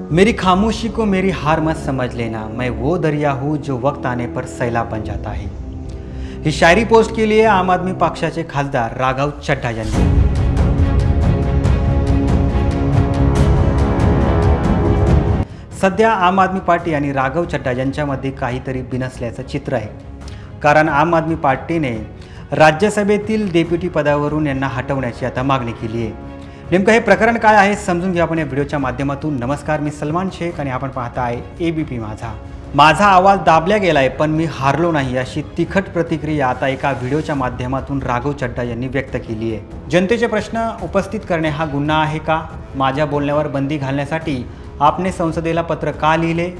मेरी खामोशी को मेरी हार मत समझ लेना, मैं वो दरिया हूँ जो वक्त आने पर सैलाब बन जाता है। ही शायरी पोस्ट केली आहे आम आदमी पक्षाचे खासदार राघव चड्ढा यांनी। सध्या आम आदमी पार्टी आणि राघव चड्ढा यांच्यामध्ये काहीतरी बिनसल्याचं चित्र आहे। कारण आम आदमी पार्टीने राज्यसभेतील डेप्युटी पदावरून यांना हटवण्याची आता मागणी केली आहे। नेमकं हे प्रकरण काय आहे समजून घ्या आपण या व्हिडिओच्या माध्यमातून। नमस्कार, मी सलमान शेख आणि आपण पाहताय एबीपी माझा। माझा आवाज दाबला गेलाय पण मी हारलो नाही, अशी तिखट प्रतिक्रिया आता एका व्हिडिओच्या माध्यमातून राघव चड्ढा यांनी व्यक्त केली आहे। जनतेचे प्रश्न उपस्थित करणे हा गुन्हा आहे का? माझ्या बोलण्यावर बंदी घालण्यासाठी आपने संसदेला पत्र का लिहिले?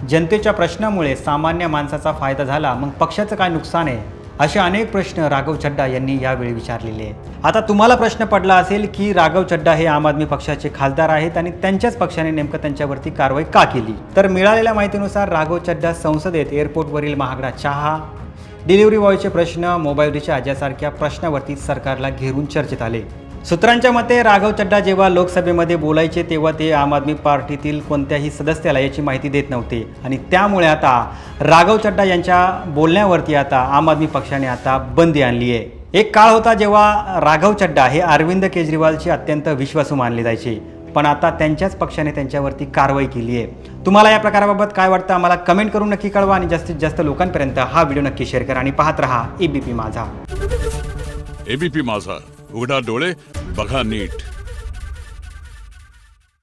जनतेच्या प्रश्नामुळे सामान्य माणसाचा फायदा झाला, मग पक्षाचं काय नुकसान आहे? असे अनेक प्रश्न राघव चड्ढा यांनी यावेळी विचारलेले आहेत। आता तुम्हाला प्रश्न पडला असेल की राघव चड्ढा हे आम आदमी पक्षाचे खासदार आहेत आणि त्यांच्याच पक्षाने नेमकं त्यांच्यावरती कारवाई का केली? तर मिळालेल्या माहितीनुसार राघव चड्ढा संसदेत एअरपोर्टवरील महागडा चहा, डिलिव्हरी बॉयचे प्रश्न, मोबाईल रिचार्ज यासारख्या प्रश्नावरती सरकारला घेरून चर्चेत आले। सूत्रांच्या मते राघव चड्ढा जेव्हा लोकसभेमध्ये बोलायचे तेव्हा ते आम आदमी पार्टीतील कोणत्याही सदस्याला याची माहिती देत नव्हते आणि त्यामुळे आता राघव चड्ढा यांच्या बोलण्यावरती आता आम आदमी पक्षाने आता बंदी आणली आहे। एक काळ होता जेव्हा राघव चड्ढा हे अरविंद केजरीवालचे अत्यंत विश्वासू मानले जायचे, पण आता त्यांच्याच पक्षाने त्यांच्यावरती कारवाई केली आहे। तुम्हाला या प्रकाराबाबत काय वाटतं आम्हाला कमेंट करून नक्की कळवा आणि जास्तीत जास्त लोकांपर्यंत हा व्हिडिओ नक्की शेअर करा आणि पाहत रहा एबीपी माझा। एबीपी माझा, उघडा डोळे बघा नीट।